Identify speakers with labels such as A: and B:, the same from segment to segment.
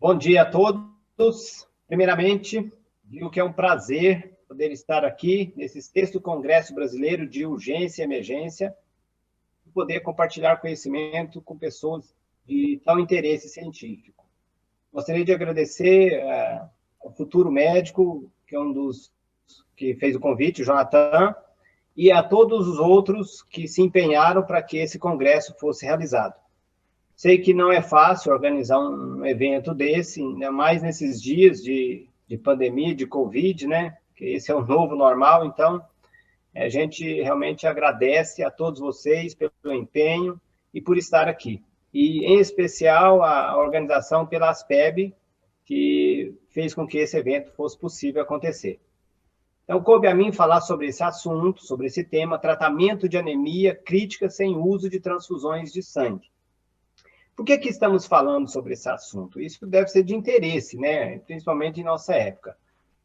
A: Bom dia a todos. Primeiramente, digo que é um prazer poder estar aqui nesse 6º Congresso Brasileiro de Urgência e Emergência e poder compartilhar conhecimento com pessoas de tal interesse científico. Gostaria de agradecer ao futuro médico, que é um dos que fez o convite, o Jonathan, e a todos os outros que se empenharam para que esse congresso fosse realizado. Sei que não é fácil organizar um evento desse, ainda mais nesses dias de pandemia, de Covid, né? Que esse é o novo normal, então a gente realmente agradece a todos vocês pelo empenho e por estar aqui. E, em especial, a organização pela ASPEB, que fez com que esse evento fosse possível acontecer. Então, coube a mim falar sobre esse assunto, sobre esse tema, tratamento de anemia crítica sem uso de transfusões de sangue. Por que estamos falando sobre esse assunto? Isso deve ser de interesse, né? Principalmente em nossa época.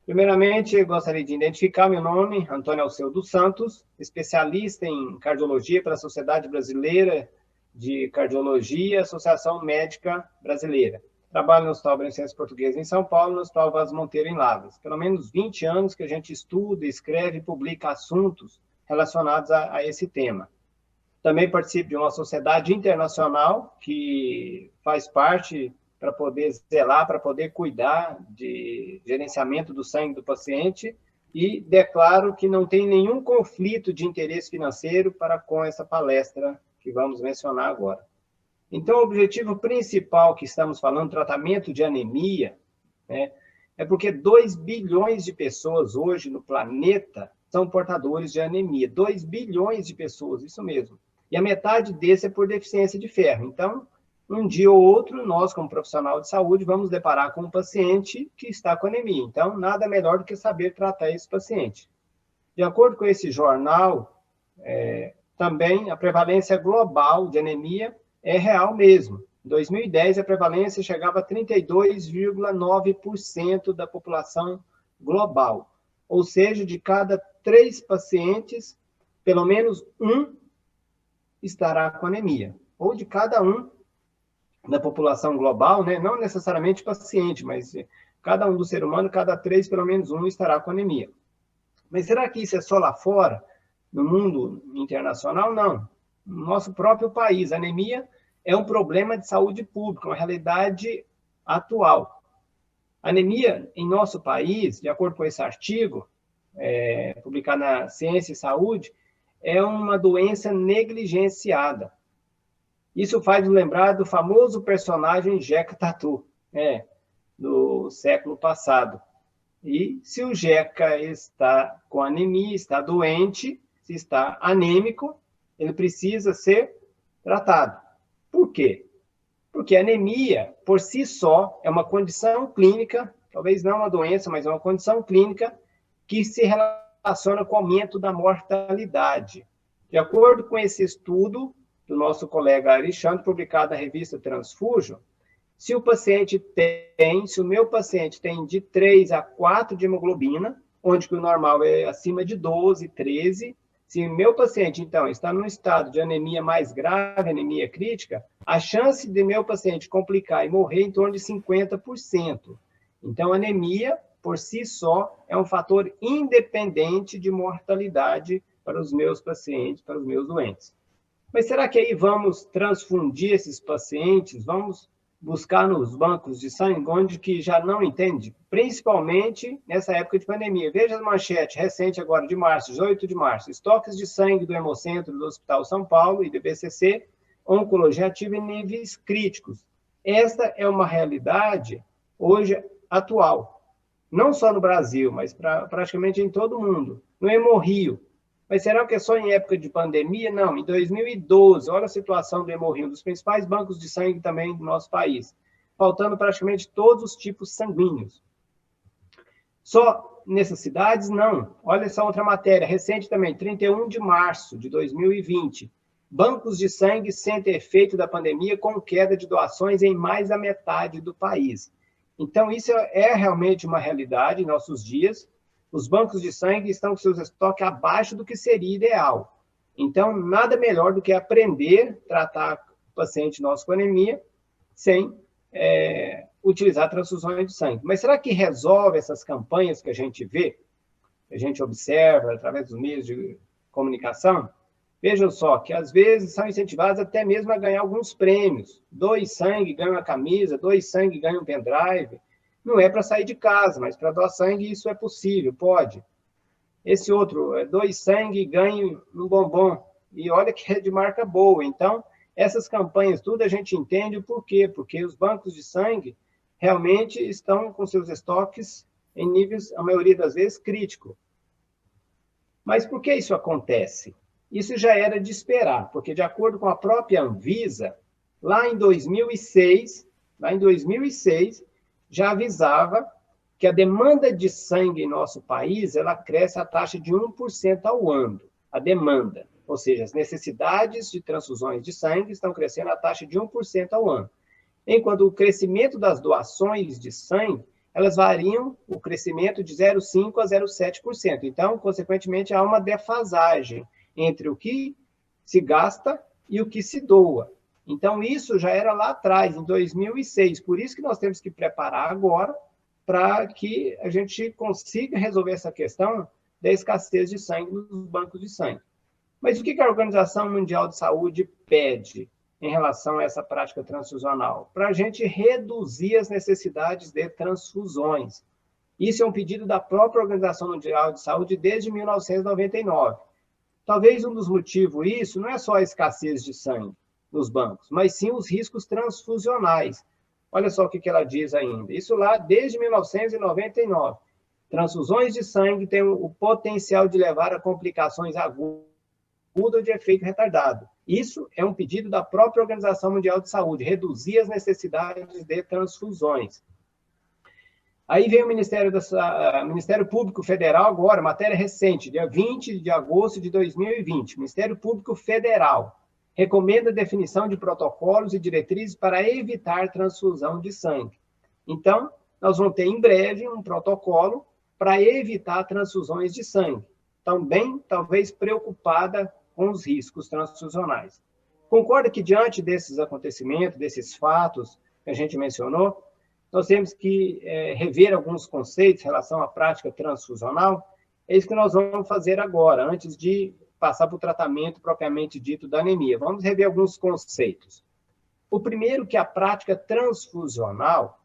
A: Primeiramente, gostaria de identificar meu nome, Antônio Alceu dos Santos, especialista em cardiologia pela Sociedade Brasileira de Cardiologia, Associação Médica Brasileira. Trabalho no Hospital Beneficência Portuguesa em São Paulo, no Hospital Vaz Monteiro em Lavras. Pelo menos 20 anos que a gente estuda, escreve e publica assuntos relacionados a esse tema. Também participo de uma sociedade internacional que faz parte para poder zelar, para poder cuidar de gerenciamento do sangue do paciente e declaro que não tem nenhum conflito de interesse financeiro para com essa palestra que vamos mencionar agora. Então, o objetivo principal que estamos falando, tratamento de anemia, né, é porque 2 bilhões de pessoas hoje no planeta são portadores de anemia. 2 bilhões de pessoas, isso mesmo. E a metade desse é por deficiência de ferro. Então, um dia ou outro, nós, como profissional de saúde, vamos deparar com um paciente que está com anemia. Então, nada melhor do que saber tratar esse paciente. De acordo com esse jornal, também a prevalência global de anemia é real mesmo. Em 2010, a prevalência chegava a 32,9% da população global. Ou seja, de cada 3 pacientes, pelo menos um estará com anemia. Ou de cada um da população global, né? Não necessariamente paciente, mas cada um do ser humano, cada 3, pelo menos um estará com anemia. Mas será que isso é só lá fora, no mundo internacional? Não. No nosso próprio país, a anemia é um problema de saúde pública, uma realidade atual. A anemia em nosso país, de acordo com esse artigo, publicado na Ciência e Saúde, é uma doença negligenciada. Isso faz nos lembrar do famoso personagem Jeca Tatu, do século passado. E se o Jeca está com anemia, está doente, se está anêmico, ele precisa ser tratado. Por quê? Porque a anemia, por si só, é uma condição clínica, talvez não uma doença, mas é uma condição clínica que se relaciona com o aumento da mortalidade. De acordo com esse estudo do nosso colega Alexandre, publicado na revista Transfusio, se o meu paciente tem de 3 a 4 de hemoglobina, onde o normal é acima de 12, 13, se o meu paciente, então, está num estado de anemia mais grave, anemia crítica, a chance de meu paciente complicar e morrer é em torno de 50%. Então, a anemia, por si só, é um fator independente de mortalidade para os meus pacientes, para os meus doentes. Mas será que aí vamos transfundir esses pacientes? Vamos buscar nos bancos de sangue, onde que já não entende? Principalmente nessa época de pandemia. Veja as manchetes recente agora de março, 18 de março. Estoques de sangue do Hemocentro do Hospital São Paulo e do BCC, oncologia ativa em níveis críticos. Esta é uma realidade hoje atual. Não só no Brasil, mas praticamente em todo o mundo. No Hemorrio. Mas será que é só em época de pandemia? Não, em 2012, olha a situação do Hemorrio, um dos principais bancos de sangue também do nosso país, faltando praticamente todos os tipos sanguíneos. Só nessas cidades? Não. Olha essa outra matéria, recente também, 31 de março de 2020. Bancos de sangue sentem efeito da pandemia com queda de doações em mais da metade do país. Então, isso é realmente uma realidade em nossos dias. Os bancos de sangue estão com seus estoques abaixo do que seria ideal. Então, nada melhor do que aprender a tratar o paciente nosso com anemia sem utilizar transfusões de sangue. Mas será que resolve essas campanhas que a gente vê, que a gente observa através dos meios de comunicação? Vejam só que, às vezes, são incentivados até mesmo a ganhar alguns prêmios. Doe sangue, ganha uma camisa, doe sangue, ganha um pendrive. Não é para sair de casa, mas para doar sangue isso é possível, pode. Esse outro, doe sangue, ganhe um bombom. E olha que é de marca boa. Então, essas campanhas, tudo a gente entende o porquê. Porque os bancos de sangue realmente estão com seus estoques em níveis, a maioria das vezes, crítico. Mas por que isso acontece? Isso já era de esperar, porque de acordo com a própria Anvisa, lá em 2006, já avisava que a demanda de sangue em nosso país, ela cresce a taxa de 1% ao ano, a demanda. Ou seja, as necessidades de transfusões de sangue estão crescendo a taxa de 1% ao ano. Enquanto o crescimento das doações de sangue, elas variam o crescimento de 0,5% a 0,7%. Então, consequentemente, há uma defasagem entre o que se gasta e o que se doa. Então, isso já era lá atrás, em 2006. Por isso que nós temos que preparar agora para que a gente consiga resolver essa questão da escassez de sangue nos bancos de sangue. Mas o que a Organização Mundial de Saúde pede em relação a essa prática transfusional? Para a gente reduzir as necessidades de transfusões. Isso é um pedido da própria Organização Mundial de Saúde desde 1999. Talvez um dos motivos isso não é só a escassez de sangue nos bancos, mas sim os riscos transfusionais. Olha só o que ela diz ainda. Isso lá desde 1999. Transfusões de sangue têm o potencial de levar a complicações agudas ou de efeito retardado. Isso é um pedido da própria Organização Mundial de Saúde, reduzir as necessidades de transfusões. Aí vem o Ministério Público Federal agora, matéria recente, dia 20 de agosto de 2020. Ministério Público Federal recomenda a definição de protocolos e diretrizes para evitar transfusão de sangue. Então, nós vamos ter em breve um protocolo para evitar transfusões de sangue. Também, talvez, preocupada com os riscos transfusionais. Concorda que, diante desses acontecimentos, desses fatos que a gente mencionou, nós temos que rever alguns conceitos em relação à prática transfusional? É isso que nós vamos fazer agora, antes de passar para o tratamento propriamente dito da anemia. Vamos rever alguns conceitos. O primeiro, que a prática transfusional,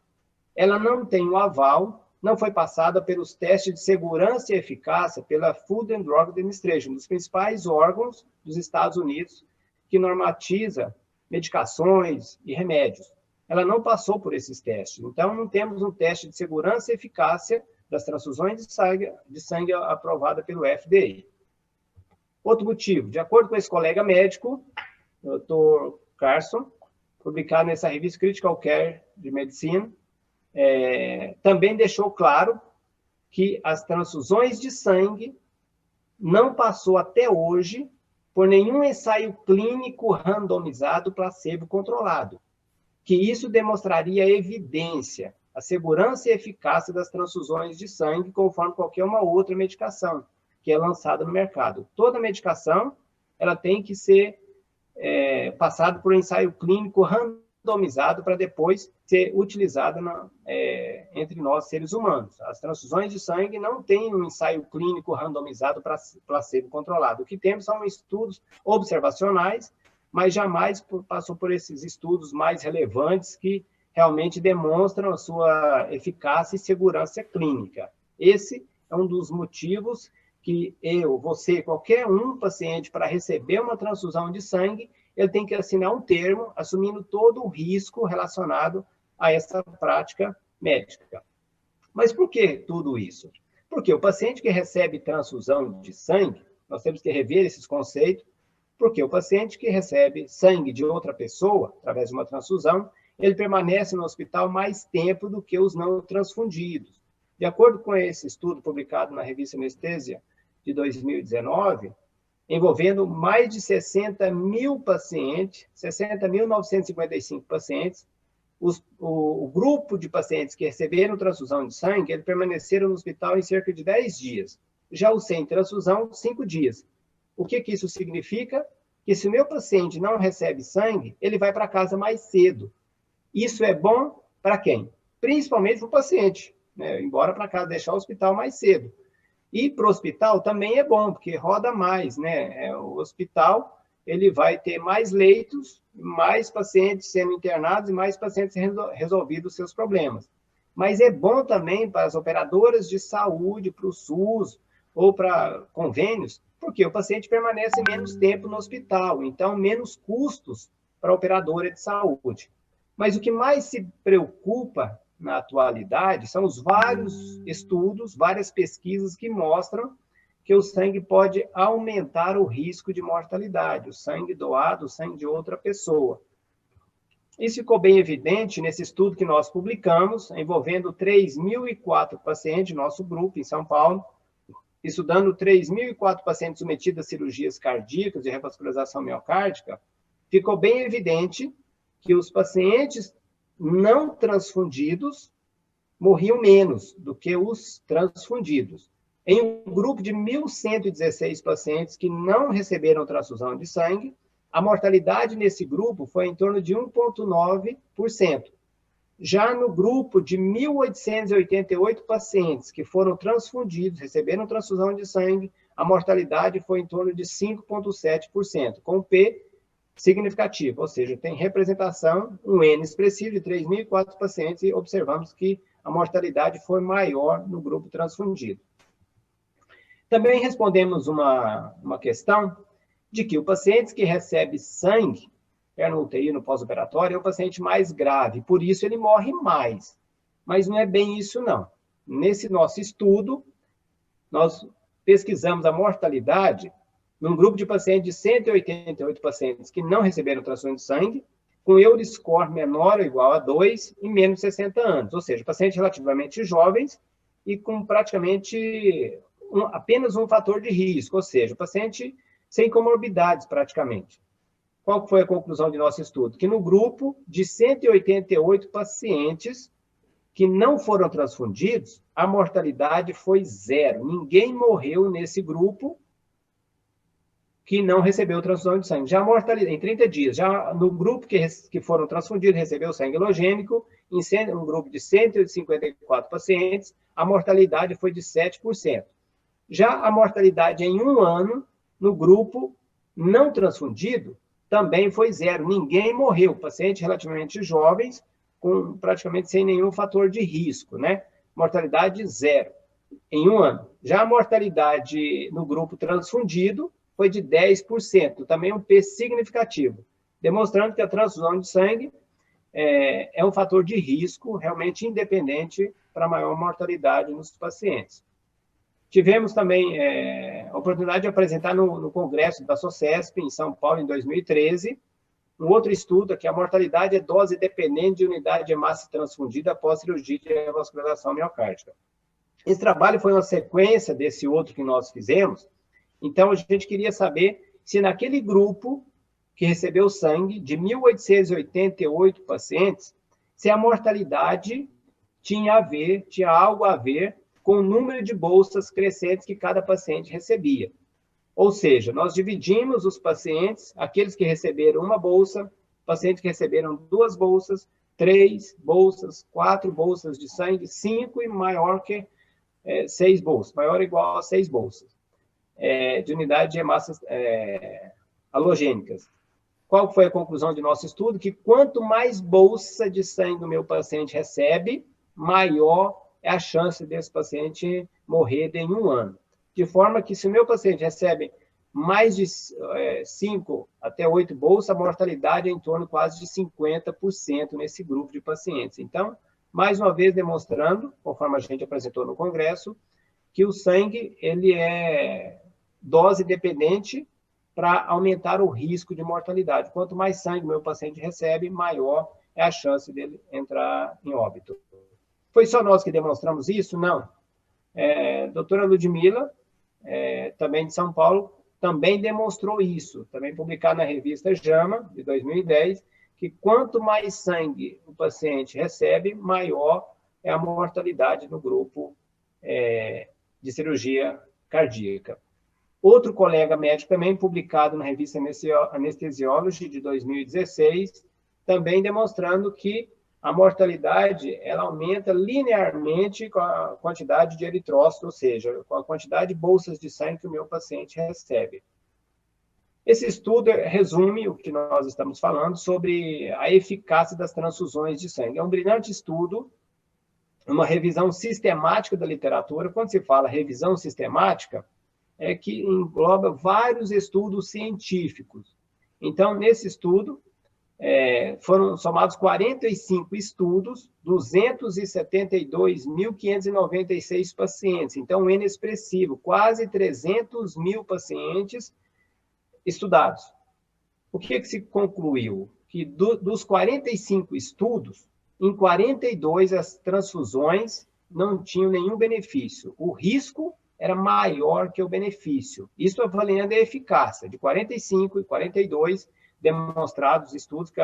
A: ela não tem o aval, não foi passada pelos testes de segurança e eficácia pela Food and Drug Administration, um dos principais órgãos dos Estados Unidos, que normatiza medicações e remédios. Ela não passou por esses testes. Então, não temos um teste de segurança e eficácia das transfusões de sangue aprovada pelo FDA. Outro motivo, de acordo com esse colega médico, Dr. Carson, publicado nessa revista Critical Care de Medicina, também deixou claro que as transfusões de sangue não passou até hoje por nenhum ensaio clínico randomizado placebo controlado, que isso demonstraria a evidência, a segurança e eficácia das transfusões de sangue conforme qualquer uma outra medicação que é lançada no mercado. Toda medicação ela tem que ser passada por um ensaio clínico randomizado para depois ser utilizada entre nós, seres humanos. As transfusões de sangue não têm um ensaio clínico randomizado para placebo controlado. O que temos são estudos observacionais, mas jamais passou por esses estudos mais relevantes que realmente demonstram a sua eficácia e segurança clínica. Esse é um dos motivos que você, qualquer paciente, para receber uma transfusão de sangue, ele tem que assinar um termo assumindo todo o risco relacionado a essa prática médica. Mas por que tudo isso? Porque o paciente que recebe transfusão de sangue, nós temos que rever esses conceitos, porque o paciente que recebe sangue de outra pessoa, através de uma transfusão, ele permanece no hospital mais tempo do que os não transfundidos. De acordo com esse estudo publicado na revista Anestesia, de 2019, envolvendo mais de 60.000 pacientes, 60.955 pacientes, o grupo de pacientes que receberam transfusão de sangue, eles permaneceram no hospital em cerca de 10 dias. Já os sem transfusão, 5 dias. O que isso significa? Que se o meu paciente não recebe sangue, ele vai para casa mais cedo. Isso é bom para quem? principalmente para o paciente, né? Embora para casa deixar o hospital mais cedo. E para o hospital também é bom, porque roda mais, né? O hospital ele vai ter mais leitos, mais pacientes sendo internados e mais pacientes resolvidos os seus problemas. Mas é bom também para as operadoras de saúde, para o SUS ou para convênios, porque o paciente permanece menos tempo no hospital, então menos custos para a operadora de saúde. Mas o que mais se preocupa na atualidade são os vários estudos, várias pesquisas que mostram que o sangue pode aumentar o risco de mortalidade, o sangue doado, o sangue de outra pessoa. Isso ficou bem evidente nesse estudo que nós publicamos, envolvendo 3.004 pacientes, nosso grupo em São Paulo, estudando 3.004 pacientes submetidos a cirurgias cardíacas de revascularização miocárdica. Ficou bem evidente que os pacientes não transfundidos morriam menos do que os transfundidos. Em um grupo de 1.116 pacientes que não receberam transfusão de sangue, a mortalidade nesse grupo foi em torno de 1,9%. Já no grupo de 1.888 pacientes que foram transfundidos, receberam transfusão de sangue, a mortalidade foi em torno de 5,7%, com P significativo, ou seja, tem representação, um N expressivo de 3.004 pacientes, e observamos que a mortalidade foi maior no grupo transfundido. Também respondemos uma questão de que o paciente que recebe sangue, quer no UTI, no pós-operatório, é o paciente mais grave, por isso ele morre mais. Mas não é bem isso, não. Nesse nosso estudo, nós pesquisamos a mortalidade num grupo de pacientes de 188 pacientes que não receberam transfusão de sangue, com Euriscore menor ou igual a 2 e menos de 60 anos, ou seja, pacientes relativamente jovens e com praticamente apenas um fator de risco, ou seja, paciente sem comorbidades praticamente. Qual foi a conclusão de nosso estudo? Que no grupo de 188 pacientes que não foram transfundidos, a mortalidade foi 0. Ninguém morreu nesse grupo que não recebeu transfusão de sangue. Já a mortalidade, em 30 dias, já no grupo que foram transfundidos, recebeu sangue halogênico, em um grupo de 154 pacientes, a mortalidade foi de 7%. Já a mortalidade em um ano, no grupo não transfundido, também foi 0. Ninguém morreu. Pacientes relativamente jovens, com praticamente sem nenhum fator de risco, né? Mortalidade 0 em um ano. Já a mortalidade no grupo transfundido foi de 10%, também um P significativo, demonstrando que a transfusão de sangue é um fator de risco realmente independente para maior mortalidade nos pacientes. Tivemos também a oportunidade de apresentar no congresso da SOCESP, em São Paulo, em 2013, um outro estudo que a mortalidade é dose dependente de unidade de massa transfundida após cirurgia de revascularização miocárdica. Esse trabalho foi uma sequência desse outro que nós fizemos, então a gente queria saber se naquele grupo que recebeu sangue, de 1.888 pacientes, se a mortalidade tinha algo a ver com o número de bolsas crescentes que cada paciente recebia. Ou seja, nós dividimos os pacientes, aqueles que receberam uma bolsa, pacientes que receberam 2 bolsas, 3 bolsas, 4 bolsas de sangue, 5 e maior que 6 bolsas, maior ou igual a 6 bolsas, de unidade de massas halogênicas. Qual foi a conclusão de nosso estudo? Que quanto mais bolsa de sangue o meu paciente recebe, maior é a chance desse paciente morrer em um ano. De forma que, se o meu paciente recebe mais de 5 até 8 bolsas, a mortalidade é em torno quase de 50% nesse grupo de pacientes. Então, mais uma vez demonstrando, conforme a gente apresentou no congresso, que o sangue ele é dose dependente para aumentar o risco de mortalidade. Quanto mais sangue o meu paciente recebe, maior é a chance dele entrar em óbito. Foi só nós que demonstramos isso? Não. Doutora Ludmila, também de São Paulo, também demonstrou isso, também publicado na revista JAMA, de 2010, que quanto mais sangue o paciente recebe, maior é a mortalidade no grupo de cirurgia cardíaca. Outro colega médico, também publicado na revista Anesthesiology, de 2016, também demonstrando que a mortalidade ela aumenta linearmente com a quantidade de eritrócitos, ou seja, com a quantidade de bolsas de sangue que o meu paciente recebe. Esse estudo resume o que nós estamos falando sobre a eficácia das transfusões de sangue. É um brilhante estudo, uma revisão sistemática da literatura. Quando se fala revisão sistemática, é que engloba vários estudos científicos. Então, nesse estudo, foram somados 45 estudos, 272.596 pacientes. Então, um N expressivo, quase 300 mil pacientes estudados. O que se concluiu? Que dos 45 estudos, em 42 as transfusões não tinham nenhum benefício. O risco era maior que o benefício. Isso avaliando a eficácia. De 45 e 42 demonstrados estudos que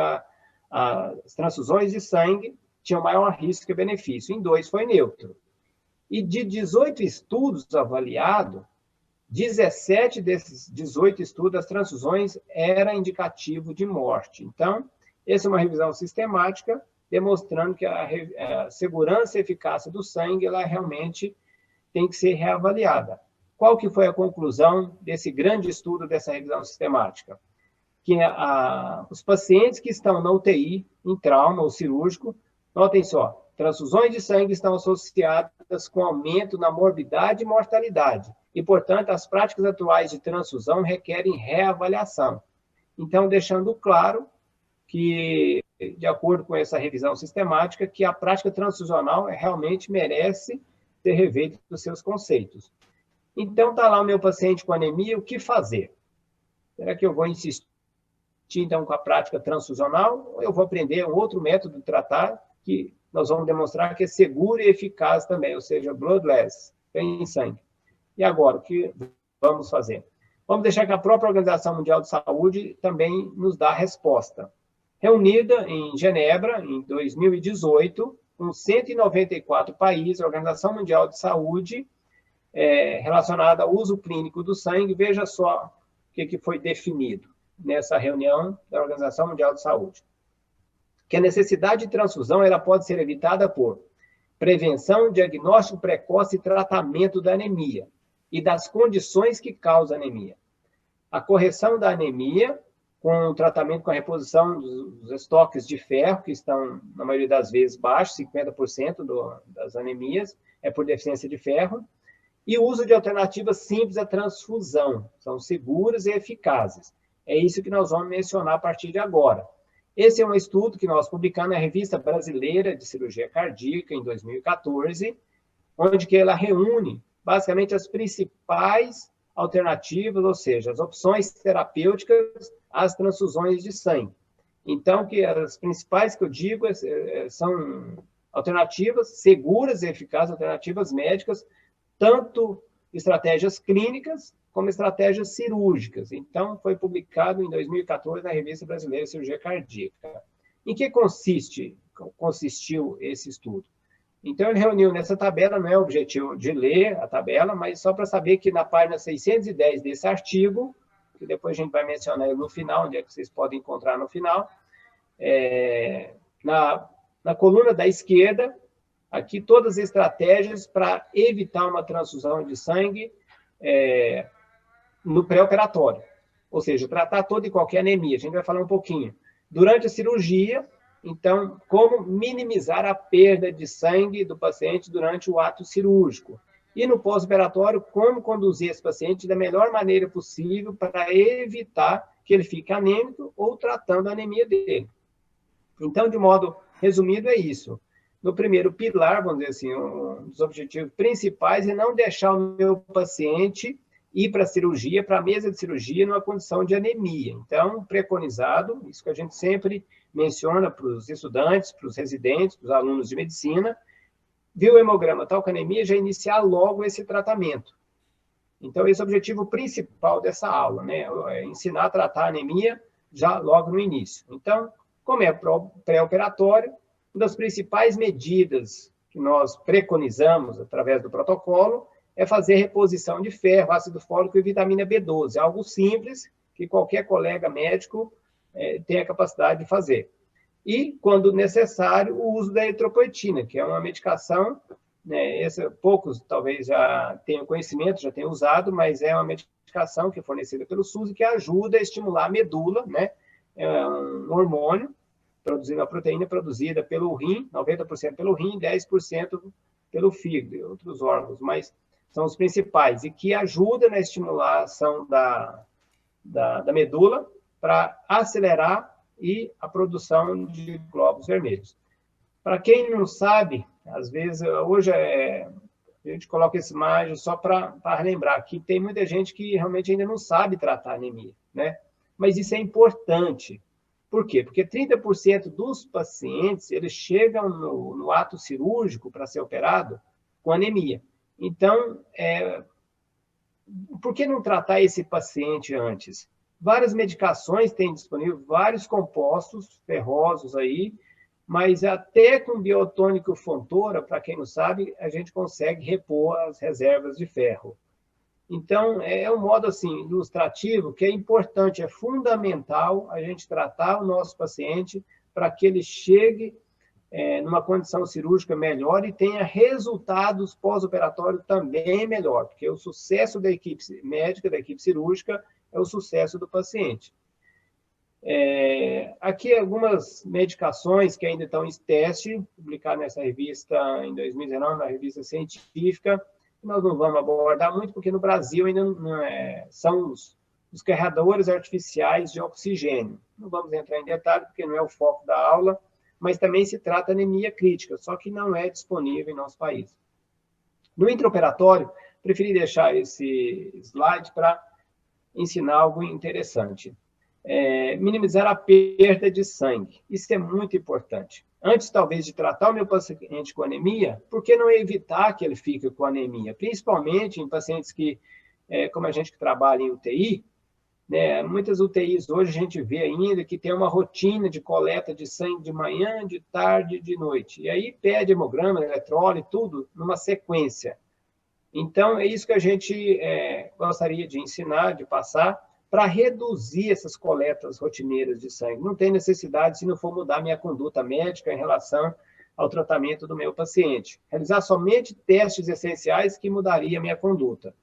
A: as transfusões de sangue tinham maior risco que benefício. Em 2 foi neutro. E de 18 estudos avaliados, 17 desses 18 estudos, as transfusões era indicativo de morte. Então, essa é uma revisão sistemática, demonstrando que a segurança e eficácia do sangue, ela realmente tem que ser reavaliada. Qual que foi a conclusão desse grande estudo, dessa revisão sistemática? Que os pacientes que estão na UTI, em trauma ou cirúrgico, notem só, transfusões de sangue estão associadas com aumento na morbidade e mortalidade. E, portanto, as práticas atuais de transfusão requerem reavaliação. Então, deixando claro que, de acordo com essa revisão sistemática, que a prática transfusional realmente merece ser rever os seus conceitos. Então, está lá o meu paciente com anemia, o que fazer? Será que eu vou insistir, então, com a prática transfusional, ou eu vou aprender um outro método de tratar, que nós vamos demonstrar que é seguro e eficaz também, ou seja, bloodless, sem sangue. E agora, o que vamos fazer? Vamos deixar que a própria Organização Mundial de Saúde também nos dá a resposta. Reunida em Genebra, em 2018, com 194 países, a Organização Mundial de Saúde, relacionada ao uso clínico do sangue, veja só o que foi definido nessa reunião da Organização Mundial de Saúde. Que a necessidade de transfusão ela pode ser evitada por prevenção, diagnóstico precoce e tratamento da anemia e das condições que causam anemia. A correção da anemia, com o tratamento com a reposição dos estoques de ferro, que estão, na maioria das vezes, baixos, 50% das anemias é por deficiência de ferro, e o uso de alternativas simples à transfusão, são seguras e eficazes. É isso que nós vamos mencionar a partir de agora. Esse é um estudo que nós publicamos na Revista Brasileira de Cirurgia Cardíaca, em 2014, onde que ela reúne, basicamente, as principais alternativas, ou seja, as opções terapêuticas às transfusões de sangue. Então, que as principais que eu digo são alternativas seguras e eficazes, alternativas médicas, tanto estratégias clínicas como estratégias cirúrgicas. Então, foi publicado em 2014 na Revista Brasileira de Cirurgia Cardíaca. Em que consistiu esse estudo? Então, ele reuniu nessa tabela, não é o objetivo de ler a tabela, mas só para saber que na página 610 desse artigo, que depois a gente vai mencionar no final, onde é que vocês podem encontrar no final, na coluna da esquerda, aqui todas as estratégias para evitar uma transfusão de sangue no pré-operatório, ou seja, tratar toda e qualquer anemia. A gente vai falar um pouquinho. Durante a cirurgia, então, como minimizar a perda de sangue do paciente durante o ato cirúrgico. E no pós-operatório, como conduzir esse paciente da melhor maneira possível para evitar que ele fique anêmico ou tratando a anemia dele. Então, de modo resumido, é isso. No primeiro pilar, vamos dizer assim, um dos objetivos principais é não deixar o meu paciente ir para a cirurgia, para a mesa de cirurgia, numa condição de anemia. Então, preconizado, isso que a gente sempre menciona para os estudantes, para os residentes, para os alunos de medicina, viu o hemograma tal com anemia, já iniciar logo esse tratamento. Então, esse é o objetivo principal dessa aula, né? É ensinar a tratar a anemia já logo no início. Então, como é pré-operatório, uma das principais medidas que nós preconizamos através do protocolo é fazer reposição de ferro, ácido fólico e vitamina B12. É algo simples que qualquer colega médico tem a capacidade de fazer. e, quando necessário, o uso da eritropoetina, que é uma medicação, né, poucos talvez já tenham conhecimento, já tenham usado, mas é uma medicação que é fornecida pelo SUS e que ajuda a estimular a medula, né? É um hormônio, produzindo a proteína produzida pelo rim, 90% pelo rim, 10% pelo fígado e outros órgãos, mas são os principais, e que ajuda na estimulação da medula para acelerar a produção de glóbulos vermelhos. Para quem não sabe, às vezes, hoje a gente coloca essa imagem só para relembrar que tem muita gente que realmente ainda não sabe tratar anemia, né? Mas isso é importante. Por quê? Porque 30% dos pacientes, eles chegam no ato cirúrgico para ser operado com anemia. Então, por que não tratar esse paciente antes? Várias medicações têm disponível, vários compostos ferrosos aí, mas até com biotônico Fontoura, para quem não sabe, a gente consegue repor as reservas de ferro. Então, é um modo assim, ilustrativo, que é importante, é fundamental a gente tratar o nosso paciente para que ele chegue numa condição cirúrgica melhor e tenha resultados pós-operatórios também melhor, porque o sucesso da equipe médica, da equipe cirúrgica, é o sucesso do paciente. Aqui algumas medicações que ainda estão em teste, publicadas nessa revista em 2019, na revista científica. Nós não vamos abordar muito, porque no Brasil ainda são os carregadores artificiais de oxigênio. Não vamos entrar em detalhe, porque não é o foco da aula, mas também se trata de anemia crítica, só que não é disponível em nosso país. No intraoperatório, preferi deixar esse slide para ensinar algo interessante. Minimizar a perda de sangue. Isso é muito importante. Antes, talvez, de tratar o meu paciente com anemia, por que não evitar que ele fique com anemia? Principalmente em pacientes que, como a gente que trabalha em UTI, né, muitas UTIs hoje a gente vê ainda que tem uma rotina de coleta de sangue de manhã, de tarde e de noite. E aí pede hemograma, eletrólise, tudo numa sequência. Então, é isso que a gente gostaria de ensinar, de passar, para reduzir essas coletas rotineiras de sangue. Não tem necessidade se não for mudar minha conduta médica em relação ao tratamento do meu paciente. Realizar somente testes essenciais que mudaria a minha conduta.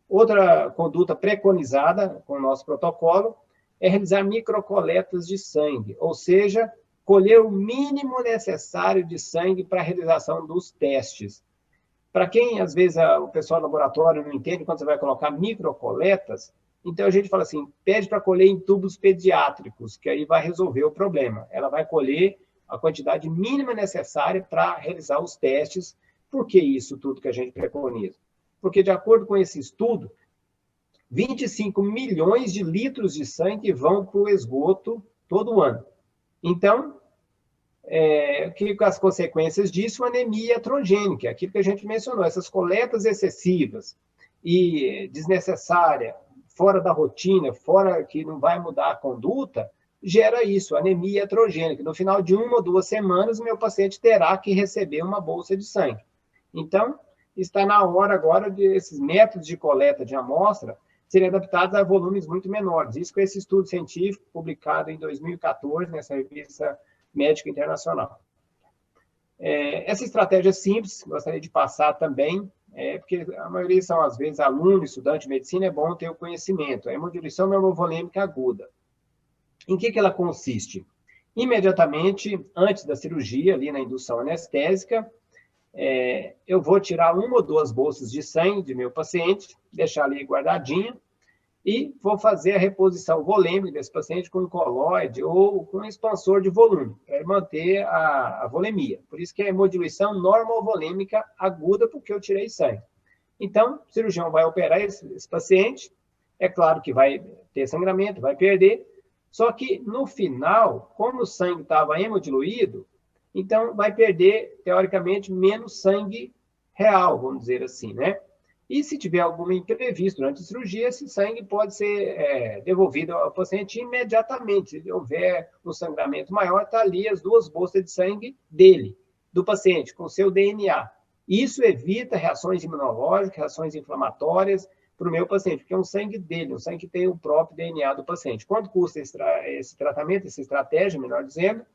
A: Outra conduta preconizada com o nosso protocolo é realizar microcoletas de sangue, ou seja, colher o mínimo necessário de sangue para a realização dos testes. Para quem, às vezes, o pessoal do laboratório não entende quando você vai colocar microcoletas, então a gente fala assim, pede para colher em tubos pediátricos, que aí vai resolver o problema. Ela vai colher a quantidade mínima necessária para realizar os testes. Por que isso tudo que a gente preconiza? Porque, de acordo com esse estudo, 25 milhões de litros de sangue vão para o esgoto todo ano. Então, que as consequências disso, anemia iatrogênica, aquilo que a gente mencionou, essas coletas excessivas e desnecessárias, fora da rotina, fora que não vai mudar a conduta, gera isso, anemia iatrogênica. No final de 1 ou 2 semanas, meu paciente terá que receber uma bolsa de sangue. Então, está na hora agora de esses métodos de coleta de amostra serem adaptados a volumes muito menores. Isso com esse estudo científico publicado em 2014, nessa revista Médica Internacional. Essa estratégia simples, gostaria de passar também, porque a maioria são, às vezes, alunos, estudantes de medicina, é bom ter o conhecimento. A hemodiluição normovolêmica aguda. Em que ela consiste? Imediatamente, antes da cirurgia, ali na indução anestésica, eu vou tirar 1 ou 2 bolsas de sangue de meu paciente, deixar ali guardadinha, e vou fazer a reposição volêmica desse paciente com um colóide ou com um expansor de volume, para manter a volemia. Por isso que é hemodiluição normovolêmica aguda, porque eu tirei sangue. Então, o cirurgião vai operar esse paciente, é claro que vai ter sangramento, vai perder, só que no final, como o sangue estava hemodiluído, então vai perder, teoricamente, menos sangue real, vamos dizer assim, né? E se tiver algum imprevisto durante a cirurgia, esse sangue pode ser devolvido ao paciente imediatamente. Se houver um sangramento maior, está ali as 2 bolsas de sangue dele, do paciente, com seu DNA. Isso evita reações imunológicas, reações inflamatórias para o meu paciente, porque é um sangue dele, um sangue que tem o próprio DNA do paciente. Quanto custa esse tratamento, essa estratégia, melhor dizendo?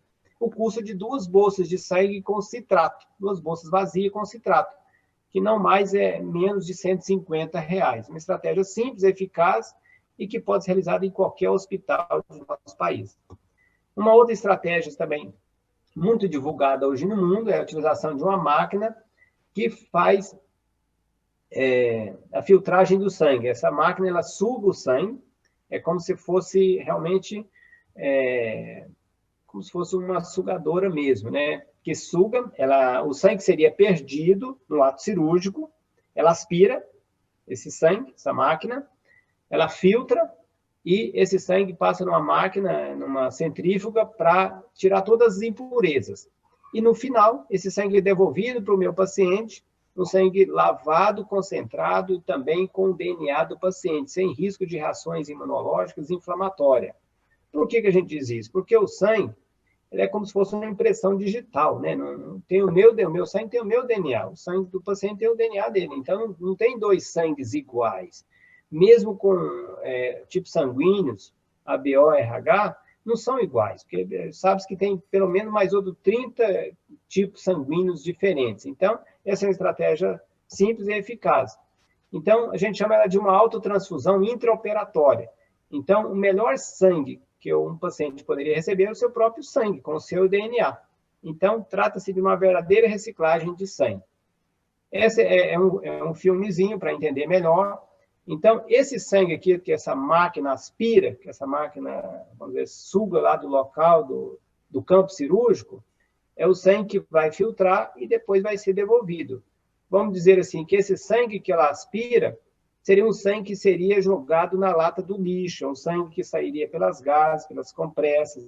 A: o custo de 2 bolsas de sangue com citrato, 2 bolsas vazias com citrato, que não mais é menos de R$150. Uma estratégia simples, eficaz e que pode ser realizada em qualquer hospital do nosso país. Uma outra estratégia também muito divulgada hoje no mundo é a utilização de uma máquina que faz a filtragem do sangue. Essa máquina, ela suga o sangue, é como se fosse realmente como se fosse uma sugadora mesmo, né? Que suga, o sangue seria perdido no ato cirúrgico, ela aspira esse sangue, essa máquina, ela filtra e esse sangue passa numa máquina, numa centrífuga, para tirar todas as impurezas. E no final, esse sangue é devolvido para o meu paciente, um sangue lavado, concentrado e também com o DNA do paciente, sem risco de reações imunológicas e inflamatórias. Por que a gente diz isso? Porque o sangue ele é como se fosse uma impressão digital, né? Não tem o meu sangue tem o meu DNA, o sangue do paciente tem o DNA dele, então não tem 2 sangues iguais. Mesmo com tipos sanguíneos, ABO, RH, não são iguais, porque sabe que tem pelo menos mais outros 30 tipos sanguíneos diferentes. Então, essa é uma estratégia simples e eficaz. Então, a gente chama ela de uma autotransfusão intraoperatória. Então, o melhor sangue que um paciente poderia receber é o seu próprio sangue, com o seu DNA. Então, trata-se de uma verdadeira reciclagem de sangue. Esse é um filmezinho para entender melhor. Então, esse sangue aqui, que essa máquina aspira, que essa máquina, vamos dizer, suga lá do local do campo cirúrgico, é o sangue que vai filtrar e depois vai ser devolvido. Vamos dizer assim, que esse sangue que ela aspira seria um sangue que seria jogado na lata do lixo, um sangue que sairia pelas gases, pelas compressas,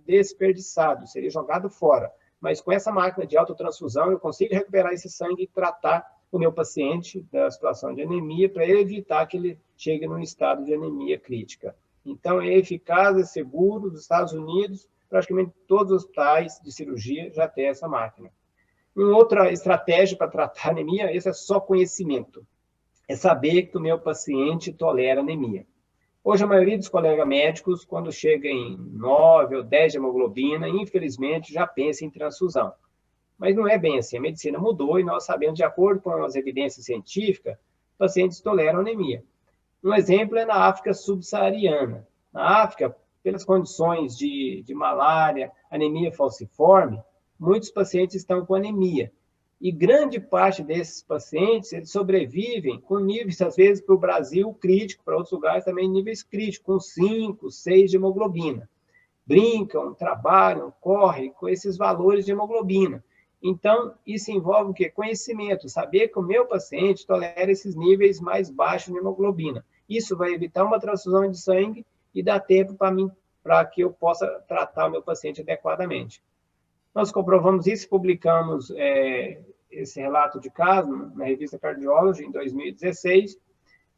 A: desperdiçado, seria jogado fora. Mas com essa máquina de autotransfusão, eu consigo recuperar esse sangue e tratar o meu paciente da situação de anemia para evitar que ele chegue num estado de anemia crítica. Então, é eficaz, é seguro. Nos Estados Unidos, praticamente todos os hospitais de cirurgia já têm essa máquina. Uma outra estratégia para tratar anemia, esse é só conhecimento, é saber que o meu paciente tolera anemia. Hoje, a maioria dos colegas médicos, quando chega em 9 ou 10 de hemoglobina, infelizmente, já pensa em transfusão. Mas não é bem assim. A medicina mudou e nós sabemos, de acordo com as evidências científicas, pacientes toleram anemia. Um exemplo é na África subsaariana. Na África, pelas condições de malária, anemia falciforme, muitos pacientes estão com anemia. E grande parte desses pacientes, eles sobrevivem com níveis, às vezes, para o Brasil, crítico, para outros lugares também níveis críticos, com 5, 6 de hemoglobina. Brincam, trabalham, correm com esses valores de hemoglobina. Então, isso envolve o quê? Conhecimento, saber que o meu paciente tolera esses níveis mais baixos de hemoglobina. Isso vai evitar uma transfusão de sangue e dar tempo para que eu possa tratar o meu paciente adequadamente. Nós comprovamos isso, publicamos esse relato de caso na revista Cardiology em 2016,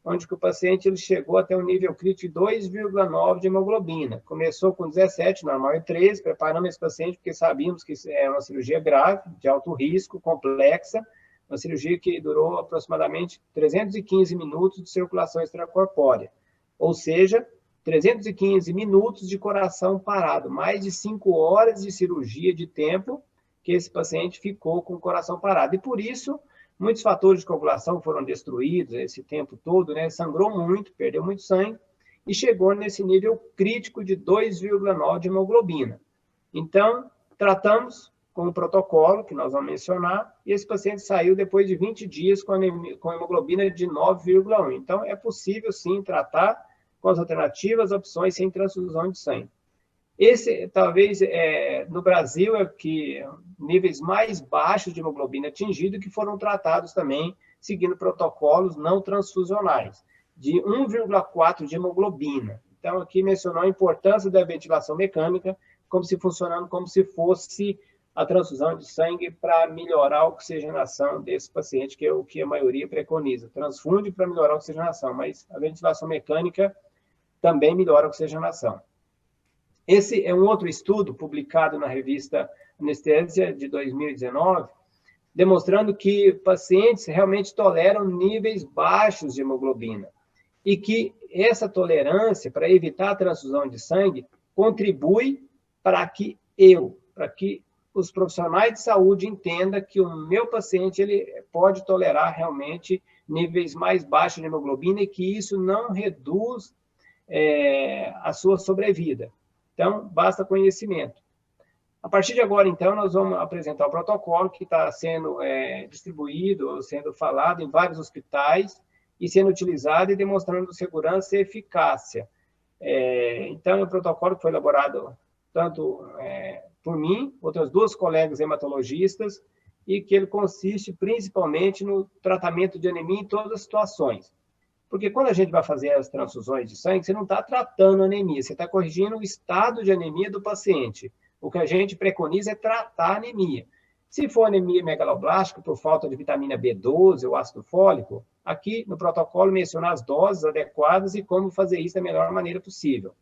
A: onde o paciente ele chegou até um nível crítico de 2,9 de hemoglobina. Começou com 17, normal é 13, preparamos esse paciente porque sabíamos que é uma cirurgia grave, de alto risco, complexa, uma cirurgia que durou aproximadamente 315 minutos de circulação extracorpórea, ou seja, 315 minutos de coração parado, mais de 5 horas de cirurgia de tempo que esse paciente ficou com o coração parado. E por isso, muitos fatores de coagulação foram destruídos esse tempo todo, né? Sangrou muito, perdeu muito sangue e chegou nesse nível crítico de 2,9 de hemoglobina. Então, tratamos com o protocolo que nós vamos mencionar e esse paciente saiu depois de 20 dias com hemoglobina de 9,1. Então, é possível, sim, tratar com as alternativas, opções sem transfusão de sangue. Esse, talvez, no Brasil, é que níveis mais baixos de hemoglobina atingidos que foram tratados também seguindo protocolos não transfusionais, de 1,4 de hemoglobina. Então, aqui mencionou a importância da ventilação mecânica, como se funcionando como se fosse a transfusão de sangue para melhorar a oxigenação desse paciente, que é o que a maioria preconiza. Transfunde para melhorar a oxigenação, mas a ventilação mecânica também melhora a oxigenação. Esse é um outro estudo publicado na revista Anestesia de 2019, demonstrando que pacientes realmente toleram níveis baixos de hemoglobina e que essa tolerância para evitar a transfusão de sangue contribui para que os profissionais de saúde entendam que o meu paciente ele pode tolerar realmente níveis mais baixos de hemoglobina e que isso não reduz a sua sobrevida. Então, basta conhecimento. A partir de agora, então, nós vamos apresentar o protocolo que está sendo distribuído, sendo falado em vários hospitais e sendo utilizado e demonstrando segurança e eficácia. Então, o protocolo foi elaborado tanto por mim, outras duas colegas hematologistas, e que ele consiste principalmente no tratamento de anemia em todas as situações. Porque quando a gente vai fazer as transfusões de sangue, você não está tratando anemia, você está corrigindo o estado de anemia do paciente. O que a gente preconiza é tratar a anemia. Se for anemia megaloblástica por falta de vitamina B12 ou ácido fólico, aqui no protocolo menciona as doses adequadas e como fazer isso da melhor maneira possível.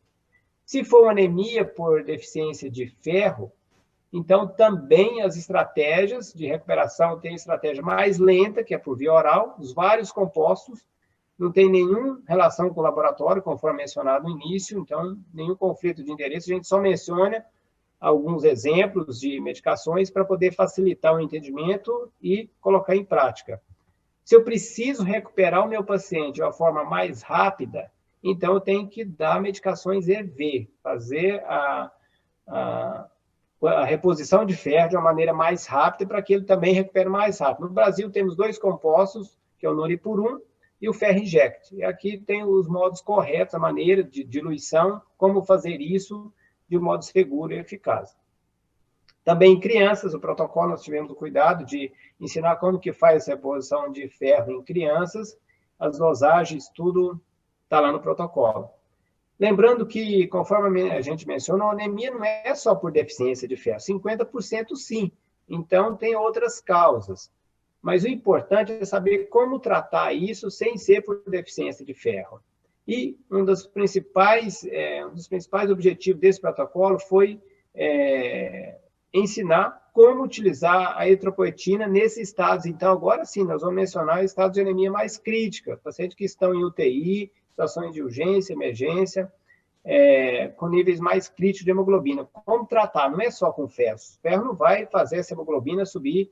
A: Se for uma anemia por deficiência de ferro, então também as estratégias de recuperação tem estratégia mais lenta, que é por via oral, os vários compostos, não tem nenhuma relação com o laboratório, conforme mencionado no início, então nenhum conflito de interesse, a gente só menciona alguns exemplos de medicações para poder facilitar o entendimento e colocar em prática. Se eu preciso recuperar o meu paciente de uma forma mais rápida, então eu tenho que dar medicações EV, fazer a reposição de ferro de uma maneira mais rápida para que ele também recupere mais rápido. No Brasil, temos dois compostos, que é o Noripurum e o Ferro Inject. E aqui tem os modos corretos, a maneira de diluição, como fazer isso de um modo seguro e eficaz. Também em crianças, o protocolo, nós tivemos o cuidado de ensinar como que faz essa reposição de ferro em crianças, as dosagens, tudo está lá no protocolo. Lembrando que, conforme a gente mencionou, a anemia não é só por deficiência de ferro, 50% sim. Então, tem outras causas. Mas o importante é saber como tratar isso sem ser por deficiência de ferro. E um dos principais objetivos desse protocolo foi ensinar como utilizar a eritropoetina nesses estados. Então, agora sim, nós vamos mencionar estados de anemia mais crítica, pacientes que estão em UTI, situações de urgência, emergência, com níveis mais críticos de hemoglobina. Como tratar? Não é só com ferro. O ferro não vai fazer essa hemoglobina subir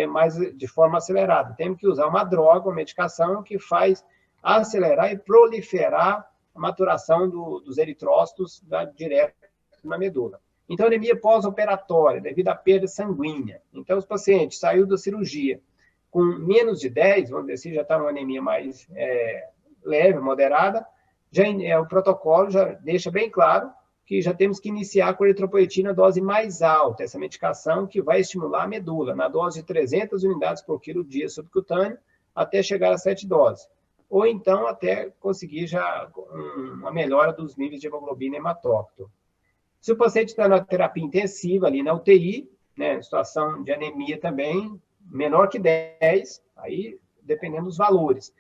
A: mais de forma acelerada. Temos que usar uma droga, uma medicação que faz acelerar e proliferar a maturação dos eritrócitos direto na medula. Então, anemia pós-operatória, devido à perda sanguínea. Então, os pacientes saíram da cirurgia com menos de 10, vamos dizer assim, já está uma anemia mais leve, moderada, o protocolo já deixa bem claro que já temos que iniciar com a eritropoetina dose mais alta, essa medicação que vai estimular a medula, na dose de 300 unidades por quilo dia subcutâneo, até chegar a 7 doses. Ou então até conseguir já uma melhora dos níveis de hemoglobina hematócrito. Se o paciente está na terapia intensiva, ali na UTI, né, situação de anemia também, menor que 10, aí dependendo dos valores.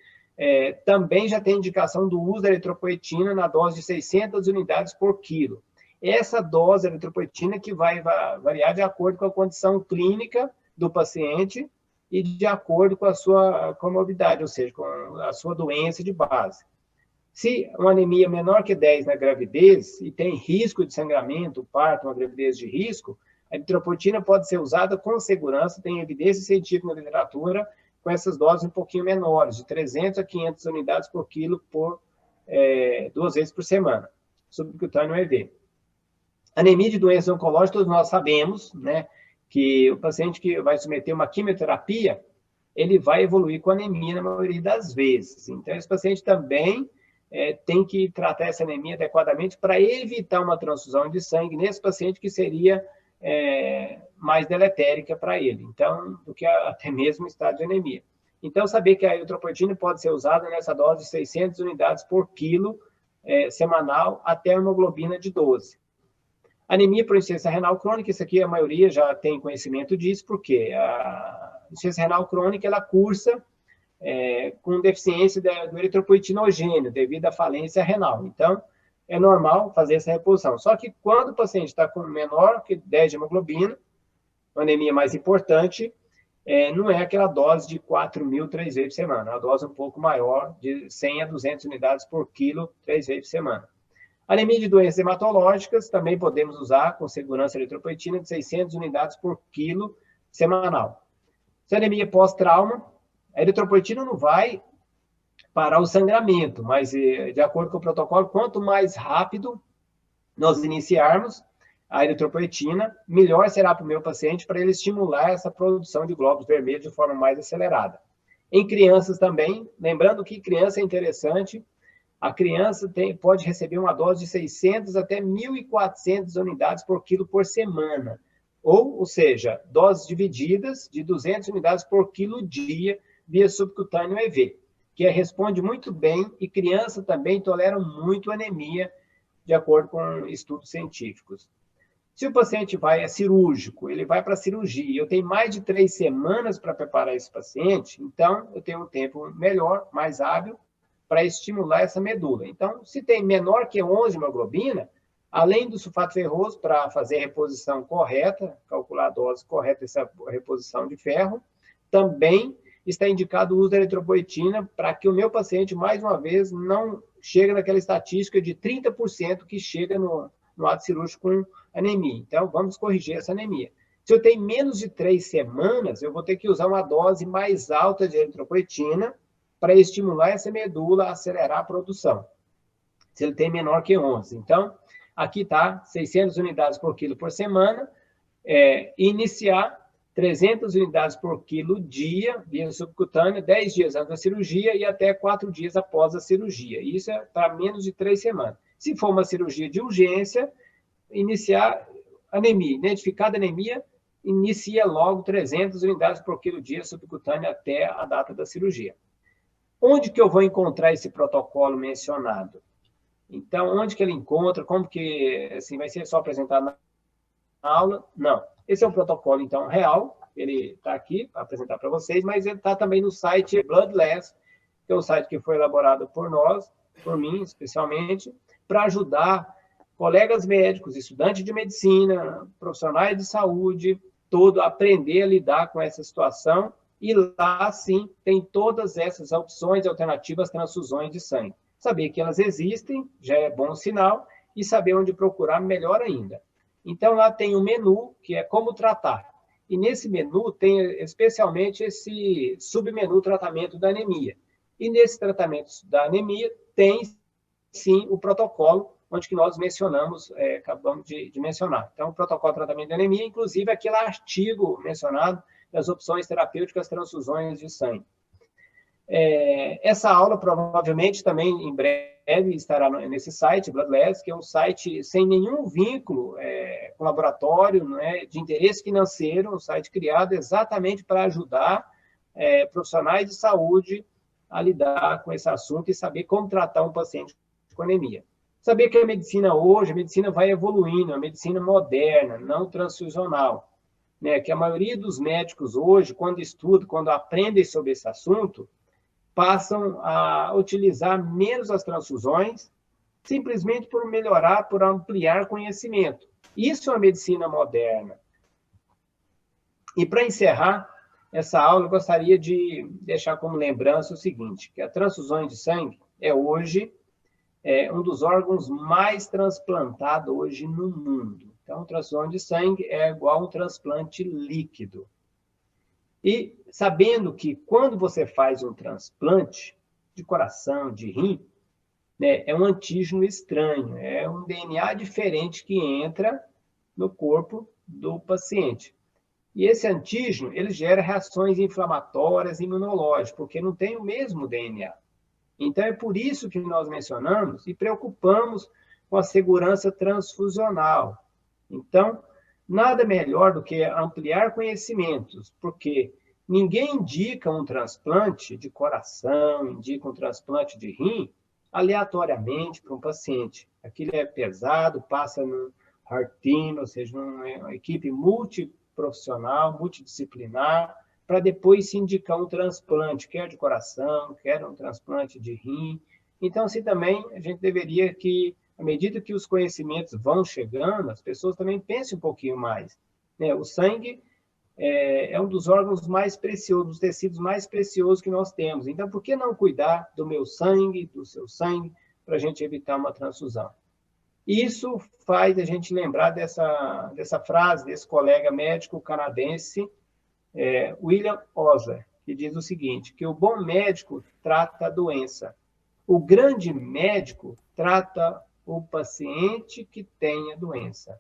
A: Também já tem indicação do uso da eritropoetina na dose de 600 unidades por quilo. Essa dose da eritropoetina que vai variar de acordo com a condição clínica do paciente e de acordo com a sua comorbidade, ou seja, com a sua doença de base. Se uma anemia menor que 10 na gravidez e tem risco de sangramento, parto, uma gravidez de risco, a eritropoetina pode ser usada com segurança, tem evidência científica na literatura, com essas doses um pouquinho menores, de 300 a 500 unidades por quilo 2 vezes por semana, subcutâneo EV. Anemia de doenças oncológicas, todos nós sabemos, né, que o paciente que vai submeter uma quimioterapia, ele vai evoluir com anemia na maioria das vezes. Então, esse paciente também tem que tratar essa anemia adequadamente para evitar uma transfusão de sangue nesse paciente que seria mais deletérica para ele, então, do que até mesmo o estado de anemia. Então, saber que a eritropoetina pode ser usada nessa dose de 600 unidades por quilo semanal até a hemoglobina de 12. Anemia por insuficiência renal crônica, isso aqui a maioria já tem conhecimento disso, porque a insuficiência renal crônica, ela cursa com deficiência do eritropoetinogênio, devido à falência renal. Então, é normal fazer essa reposição. Só que quando o paciente está com menor que 10 de hemoglobina, uma anemia mais importante, não é aquela dose de 4.000 3 vezes por semana, é uma dose um pouco maior, de 100 a 200 unidades por quilo, 3 vezes por semana. Anemia de doenças hematológicas, também podemos usar com segurança a eritropoetina de 600 unidades por quilo semanal. Se anemia pós-trauma, a eritropoetina não vai parar o sangramento, mas de acordo com o protocolo, quanto mais rápido nós iniciarmos a eritropoetina, melhor será para o meu paciente para ele estimular essa produção de glóbulos vermelhos de forma mais acelerada. Em crianças também, lembrando que criança é interessante, a criança pode receber uma dose de 600 até 1.400 unidades por quilo por semana, ou seja, doses divididas de 200 unidades por quilo dia via subcutâneo EV, que responde muito bem e criança também tolera muito anemia, de acordo com estudos científicos. Se o paciente vai a cirúrgico, ele vai para a cirurgia, eu tenho mais de 3 semanas para preparar esse paciente, então eu tenho um tempo melhor, mais hábil, para estimular essa medula. Então, se tem menor que 11 hemoglobina, além do sulfato ferroso, para fazer a reposição correta, calcular a dose correta dessa reposição de ferro, também está indicado o uso da eritropoetina para que o meu paciente, mais uma vez, não chegue naquela estatística de 30% que chega no ato cirúrgico com anemia. Então, vamos corrigir essa anemia. Se eu tenho menos de 3 semanas, eu vou ter que usar uma dose mais alta de eritropoetina para estimular essa medula a acelerar a produção. Se ele tem menor que 11. Então, aqui está 600 unidades por quilo por semana, iniciar 300 unidades por quilo dia, via subcutânea, 10 dias antes da cirurgia e até 4 dias após a cirurgia. Isso é para menos de 3 semanas. Se for uma cirurgia de urgência, iniciar anemia. Identificada anemia, inicia logo 300 unidades por quilo dia subcutânea até a data da cirurgia. Onde que eu vou encontrar esse protocolo mencionado? Então, onde que ele encontra? Como que, assim, vai ser só apresentado na aula? Não. Esse é um protocolo, então, real. Ele está aqui para apresentar para vocês, mas ele está também no site Bloodless, que é um site que foi elaborado por nós, por mim, especialmente, para ajudar colegas médicos, estudantes de medicina, profissionais de saúde, todo a aprender a lidar com essa situação. E lá, sim, tem todas essas opções alternativas transfusões de sangue. Saber que elas existem já é bom sinal, e saber onde procurar melhor ainda. Então, lá tem um menu, que é como tratar. E nesse menu tem especialmente esse submenu tratamento da anemia. E nesse tratamento da anemia tem, sim, o protocolo, onde que nós mencionamos, acabamos de mencionar. Então, o protocolo de tratamento da anemia, inclusive aquele artigo mencionado, das opções terapêuticas transfusões de sangue. Essa aula provavelmente também em breve estará nesse site, Bloodless, que é um site sem nenhum vínculo com laboratório, de interesse financeiro, um site criado exatamente para ajudar profissionais de saúde a lidar com esse assunto e saber como tratar um paciente com anemia. Saber que a medicina hoje, a medicina vai evoluindo, a medicina moderna, não transfusional. Que a maioria dos médicos hoje, quando estudam, quando aprendem sobre esse assunto, passam a utilizar menos as transfusões, simplesmente por melhorar, por ampliar conhecimento. Isso é a medicina moderna. E para encerrar essa aula, eu gostaria de deixar como lembrança o seguinte, que a transfusão de sangue é hoje um dos órgãos mais transplantados hoje no mundo. Então, transfusão de sangue é igual a um transplante líquido. E sabendo que quando você faz um transplante de coração, de rim, é um antígeno estranho, é um DNA diferente que entra no corpo do paciente. E esse antígeno, ele gera reações inflamatórias e imunológicas, porque não tem o mesmo DNA. Então, é por isso que nós mencionamos e preocupamos com a segurança transfusional. Então, nada melhor do que ampliar conhecimentos, porque ninguém indica um transplante de coração, indica um transplante de rim, aleatoriamente para um paciente. Aquilo é pesado, passa no heart team, ou seja, numa equipe multiprofissional, multidisciplinar, para depois se indicar um transplante, quer de coração, quer um transplante de rim. Então, assim, também a gente deveria que, à medida que os conhecimentos vão chegando, as pessoas também pensem um pouquinho mais. O sangue é um dos órgãos mais preciosos, dos tecidos mais preciosos que nós temos. Então, por que não cuidar do meu sangue, do seu sangue, para a gente evitar uma transfusão? Isso faz a gente lembrar dessa frase desse colega médico canadense, William Osler, que diz o seguinte, que o bom médico trata a doença. O grande médico trata o paciente que tem a doença.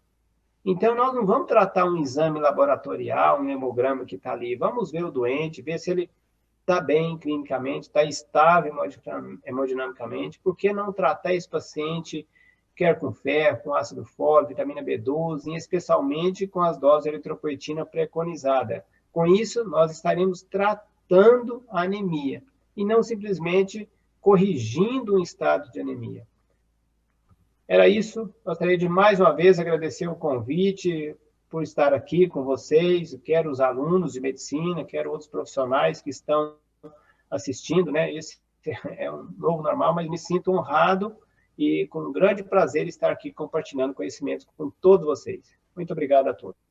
A: Então, nós não vamos tratar um exame laboratorial, um hemograma que está ali. Vamos ver o doente, ver se ele está bem clinicamente, está estável hemodinamicamente. Por que não tratar esse paciente, quer com ferro, com ácido fólico, vitamina B12, e especialmente com as doses de eritropoetina preconizada? Com isso, nós estaremos tratando a anemia e não simplesmente corrigindo um estado de anemia. Era isso. Gostaria de, mais uma vez, agradecer o convite por estar aqui com vocês. Quero os alunos de medicina, quero outros profissionais que estão assistindo, né? Esse é um novo normal, mas me sinto honrado e com um grande prazer estar aqui compartilhando conhecimentos com todos vocês. Muito obrigado a todos.